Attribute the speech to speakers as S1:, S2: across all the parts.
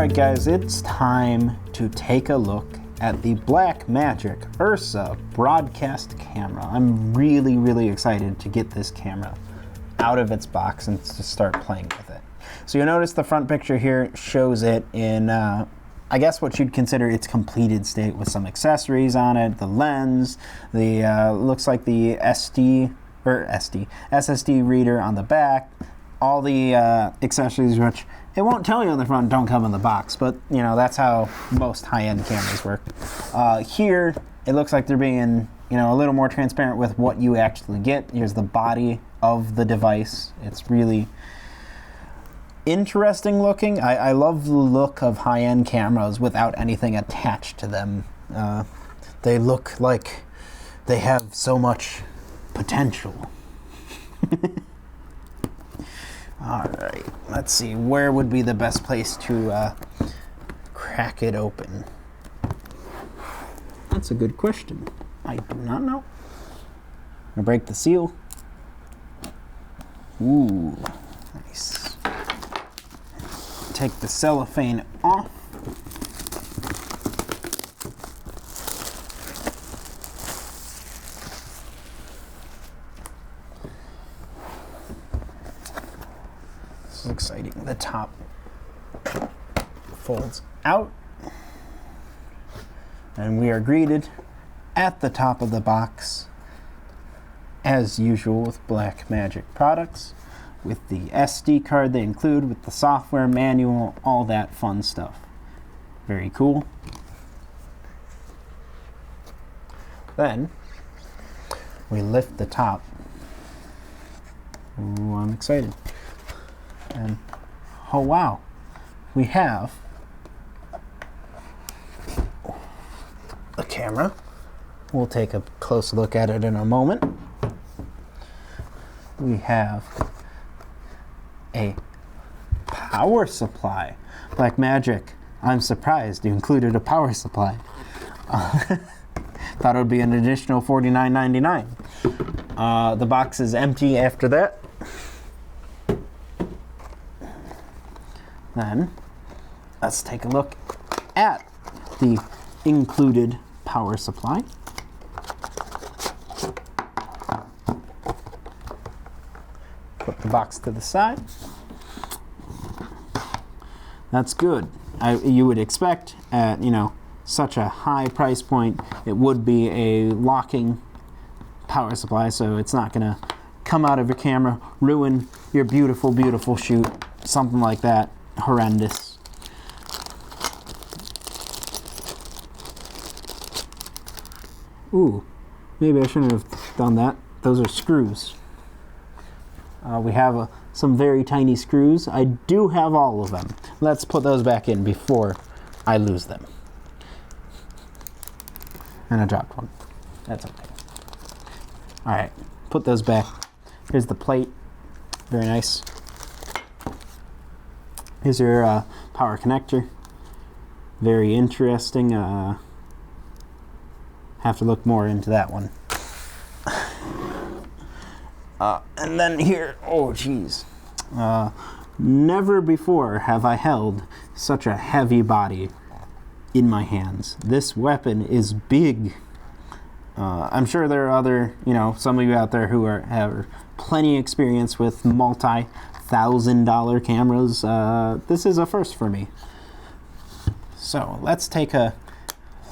S1: Alright guys, it's time to take a look at the Blackmagic URSA Broadcast camera. I'm really excited to get this camera out of its box and to start playing with it. So you'll notice the front picture here shows it in, I guess what you'd consider its completed state with some accessories on it, the lens, the looks like the SSD reader on the back, all the accessories which it won't tell you on the front don't come in the box, but you know, that's how most high-end cameras work. Here, it looks like they're being, you know, a little more transparent with what you actually get. Here's the body of the device. It's really interesting looking. I love the look of high-end cameras without anything attached to them. They look like they have so much potential. Alright, let's see, where would be the best place to crack it open? That's a good question. I do not know. I'm gonna break the seal. Ooh, nice. Take the cellophane off. This is exciting. The top folds out, and we are greeted at the top of the box, as usual with Blackmagic products, with the SD card they include, with the software manual, all that fun stuff. Very cool. Then we lift the top. Ooh, I'm excited. And oh wow, we have a camera. We'll take a close look at it in a moment. We have a power supply. Blackmagic, I'm surprised you included a power supply. Thought it would be an additional $49.99. The box is empty after that. Then let's take a look at the included power supply. Put the box to the side. That's good. You would expect at, you know, such a high price point, it would be a locking power supply, so it's not gonna come out of your camera, ruin your beautiful shoot, something like that. Horrendous. Ooh, maybe I shouldn't have done that. Those are screws. We have some very tiny screws. I do have all of them. Let's put those back in before I lose them. And I dropped one. That's okay. Alright, put those back. Here's the plate. Very nice. Here's your power connector. Very interesting. Have to look more into that one. And then here, oh geez. Never before have I held such a heavy body in my hands. This weapon is big. I'm sure there are other, you know, some of you out there who have plenty of experience with multi-$1,000 cameras. This is a first for me. So let's take a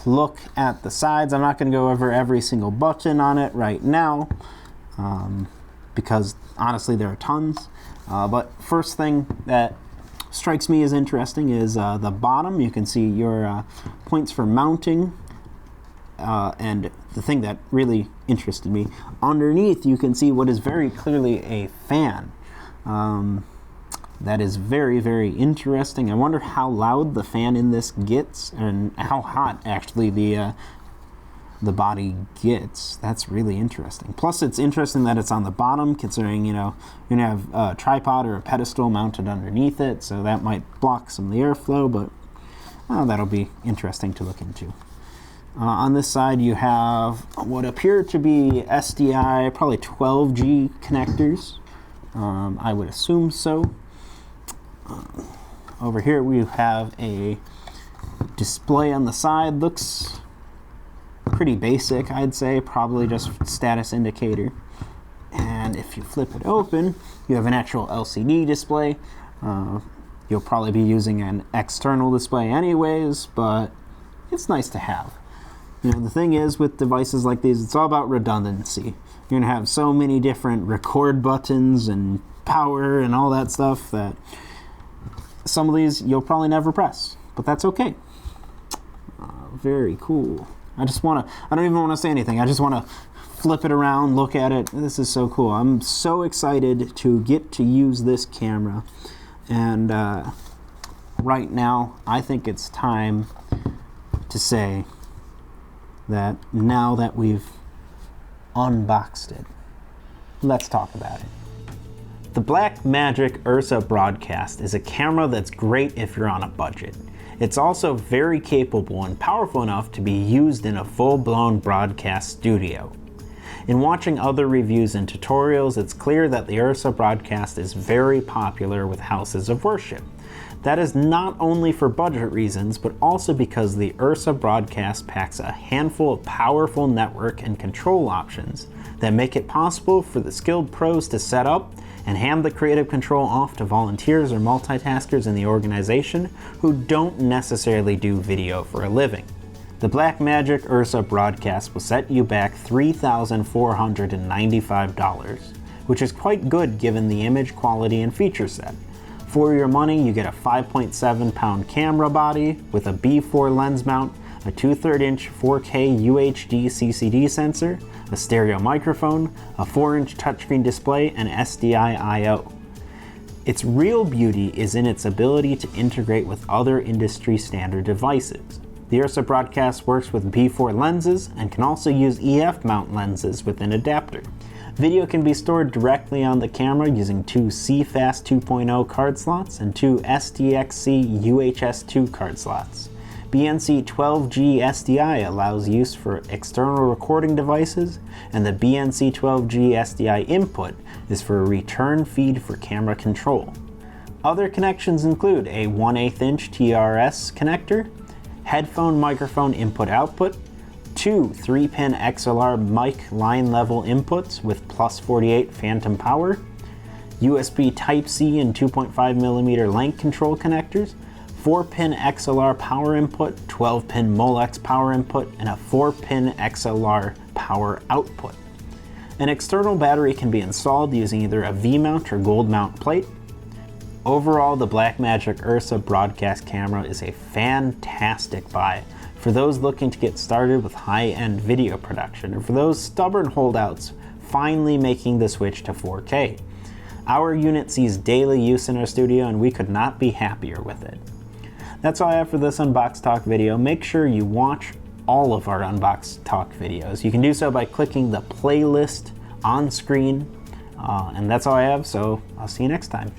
S1: look at the sides. I'm not going to go over every single button on it right now, because honestly there are tons. But first thing that strikes me as interesting is the bottom. You can see your points for mounting, and the thing that really interested me, underneath you can see what is very clearly a fan. That is very interesting. I wonder how loud the fan in this gets and how hot actually the body gets. That's really interesting. Plus it's interesting that it's on the bottom, considering, you know, you're gonna have a tripod or a pedestal mounted underneath it, so that might block some of the airflow, but that'll be interesting to look into. On this side you have what appear to be SDI, probably 12G connectors. I would assume so. over here we have a display on the side. Looks pretty basic, I'd say, probably just status indicator. And if you flip it open, you have an actual LCD display. You'll probably be using an external display anyways, but it's nice to have. You know, the thing is with devices like these, it's all about redundancy. You're gonna have so many different record buttons and power and all that stuff that some of these you'll probably never press, but that's okay. Very cool. I don't even want to say anything. I just want to flip it around, look at it. This is so cool. I'm so excited to get to use this camera. And right now, I think it's time to say that now that we've unboxed it, let's talk about it. The Blackmagic URSA Broadcast is a camera that's great if you're on a budget. It's also very capable and powerful enough to be used in a full-blown broadcast studio. In watching other reviews and tutorials, it's clear that the URSA Broadcast is very popular with houses of worship. That is not only for budget reasons, but also because the URSA Broadcast packs a handful of powerful network and control options that make it possible for the skilled pros to set up and hand the creative control off to volunteers or multitaskers in the organization who don't necessarily do video for a living. The Blackmagic URSA Broadcast will set you back $3,495, which is quite good given the image quality and feature set. For your money, you get a 5.7 pound camera body with a B4 lens mount, a 2/3 inch 4K UHD CCD sensor, a stereo microphone, a 4-inch touchscreen display, and SDI I/O. Its real beauty is in its ability to integrate with other industry standard devices. The URSA Broadcast works with B4 lenses and can also use EF mount lenses with an adapter. Video can be stored directly on the camera using 2 CFast 2.0 card slots and 2 SDXC UHS-2 card slots. BNC 12G SDI allows use for external recording devices, and the BNC 12G SDI input is for a return feed for camera control. Other connections include a 1/8 inch TRS connector, headphone microphone input-output, 2 3-pin XLR mic line level inputs with +48 phantom power, USB Type-C and 2.5mm length control connectors, 4-pin XLR power input, 12-pin Molex power input, and a 4-pin XLR power output. An external battery can be installed using either a V-mount or gold mount plate. Overall, the Blackmagic URSA Broadcast camera is a fantastic buy for those looking to get started with high-end video production, or for those stubborn holdouts finally making the switch to 4K. Our unit sees daily use in our studio, and we could not be happier with it. That's all I have for this Unbox Talk video. Make sure you watch all of our Unbox Talk videos. You can do so by clicking the playlist on screen, and that's all I have, so I'll see you next time.